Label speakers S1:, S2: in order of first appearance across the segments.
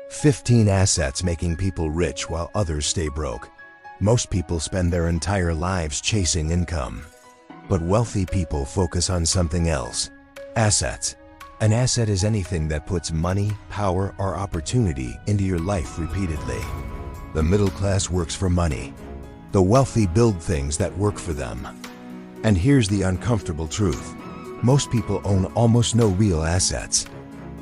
S1: 15 assets making people rich while others stay broke. Most people spend their entire lives chasing income. But wealthy people focus on something else. Assets. An asset is anything that puts money, power, or opportunity into your life repeatedly. The middle class works for money. The wealthy build things that work for them. And here's the uncomfortable truth. Most people own almost no real assets.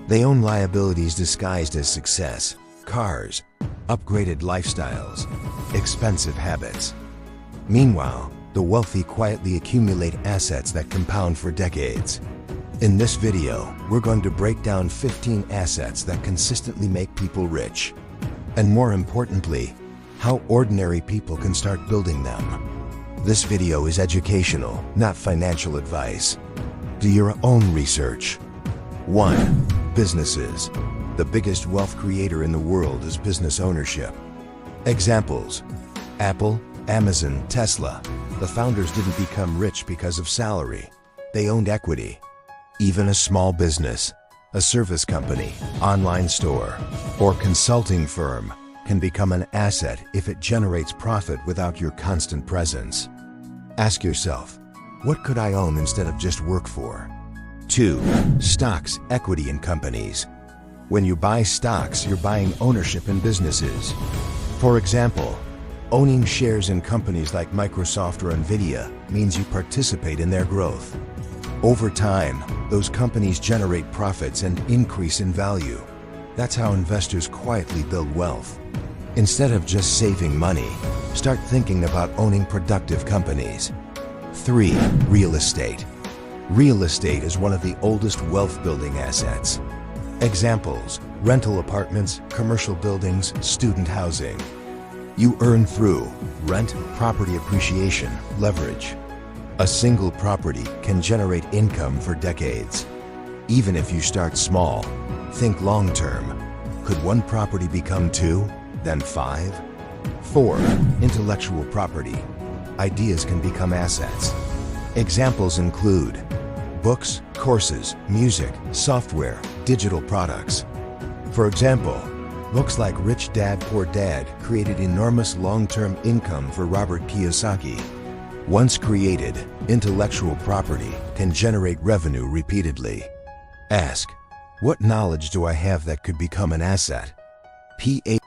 S1: They own liabilities disguised as success, cars, upgraded lifestyles, expensive habits. Meanwhile, the wealthy quietly accumulate assets that compound for decades. In this video, we're going to break down 15 assets that consistently make people rich. And more importantly, how ordinary people can start building them. This video is educational, not financial advice. Do your own research. 1. Businesses. The biggest wealth creator in the world is business ownership. Examples: Apple, Amazon, Tesla. The founders didn't become rich because of salary. They owned equity. Even a small business, a service company, online store, or consulting firm can become an asset if it generates profit without your constant presence. Ask yourself, what could I own instead of just work for? 2. Stocks, equity in companies. When you buy stocks, you're buying ownership in businesses. For example, owning shares in companies like Microsoft or Nvidia means you participate in their growth. Over time, those companies generate profits and increase in value. That's how investors quietly build wealth. Instead of just saving money, start thinking about owning productive companies. 3. Real estate. Real estate is one of the oldest wealth-building assets. Examples: rental apartments, commercial buildings, student housing. You earn through rent, property appreciation, leverage. A single property can generate income for decades. Even if you start small, think long-term. Could one property become 2, then 5? 4. Intellectual property. Ideas can become assets. Examples include books, courses, music, software, digital products. For example, books like Rich Dad, Poor Dad created enormous long-term income for Robert Kiyosaki. Once created, intellectual property can generate revenue repeatedly. Ask, what knowledge do I have that could become an asset?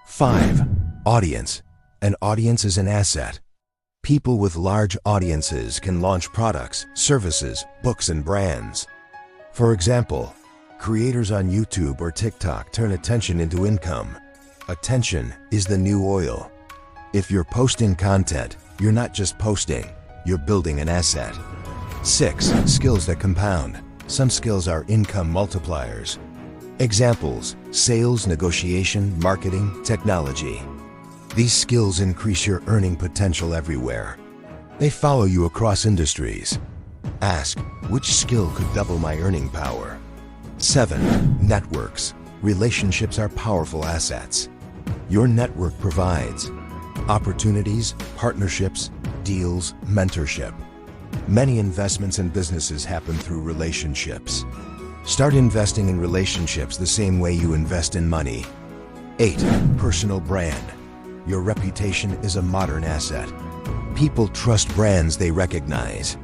S1: 5. Audience. An audience is an asset. People with large audiences can launch products, services, books, and brands. For example, creators on YouTube or TikTok turn attention into income. Attention is the new oil. If you're posting content, you're not just posting, you're building an asset. 6. Skills that compound. Some skills are income multipliers. Examples: sales, negotiation, marketing, technology. These skills increase your earning potential everywhere. They follow you across industries. Ask, which skill could double my earning power? 7. Networks. Relationships are powerful assets. Your network provides opportunities, partnerships, deals, mentorship. Many investments and businesses happen through relationships. Start investing in relationships the same way you invest in money. 8. Personal brand. Your reputation is a modern asset. People trust brands they recognize.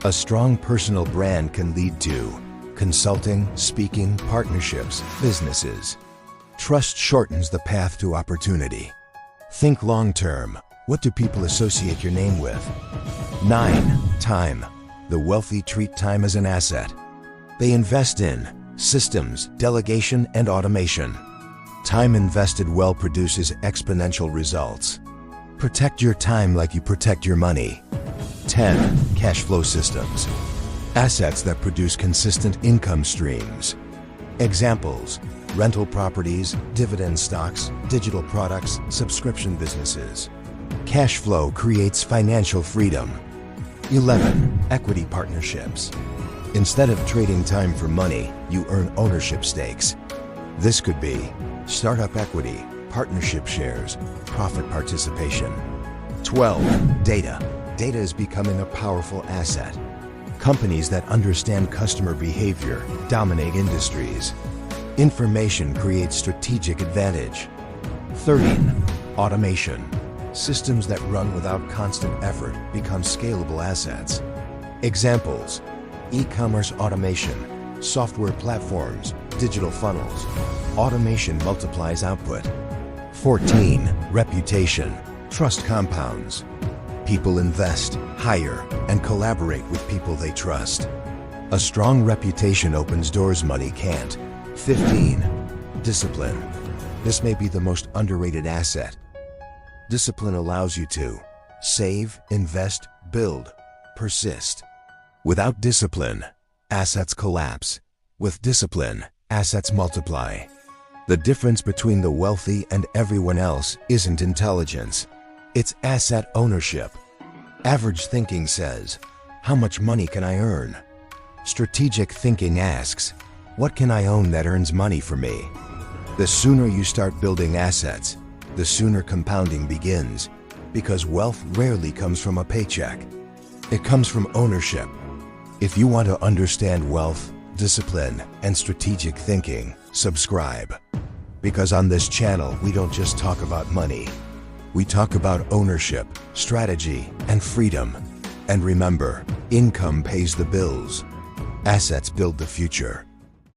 S1: A strong personal brand can lead to consulting, speaking, partnerships, businesses. Trust shortens the path to opportunity. Think long-term. What do people associate your name with? 9. Time. The wealthy treat time as an asset. They invest in systems, delegation, and automation. Time invested well produces exponential results. Protect your time like you protect your money. 10. Cash flow systems. Assets that produce consistent income streams. Examples: rental properties, dividend stocks, digital products, subscription businesses. Cash flow creates financial freedom. 11. Equity partnerships. Instead of trading time for money, you earn ownership stakes. This could be startup equity, partnership shares, profit participation. 12. Data. Data is becoming a powerful asset. Companies that understand customer behavior dominate industries. Information creates strategic advantage. 13. Automation. Systems that run without constant effort become scalable assets. Examples: e-commerce automation, software platforms, digital funnels. Automation multiplies output. 14. Reputation. Trust compounds. People invest, hire, and collaborate with people they trust. A strong reputation opens doors money can't. 15. Discipline. This may be the most underrated asset. Discipline allows you to save, invest, build, persist. Without discipline, assets collapse. With discipline, assets multiply. The difference between the wealthy and everyone else isn't intelligence. It's asset ownership. Average thinking says, how much money can I earn? Strategic thinking asks, what can I own that earns money for me? The sooner you start building assets, the sooner compounding begins, because wealth rarely comes from a paycheck. It comes from ownership. If you want to understand wealth, discipline, and strategic thinking, subscribe. Because on this channel, we don't just talk about money. We talk about ownership, strategy, and freedom. And remember, income pays the bills. Assets build the future.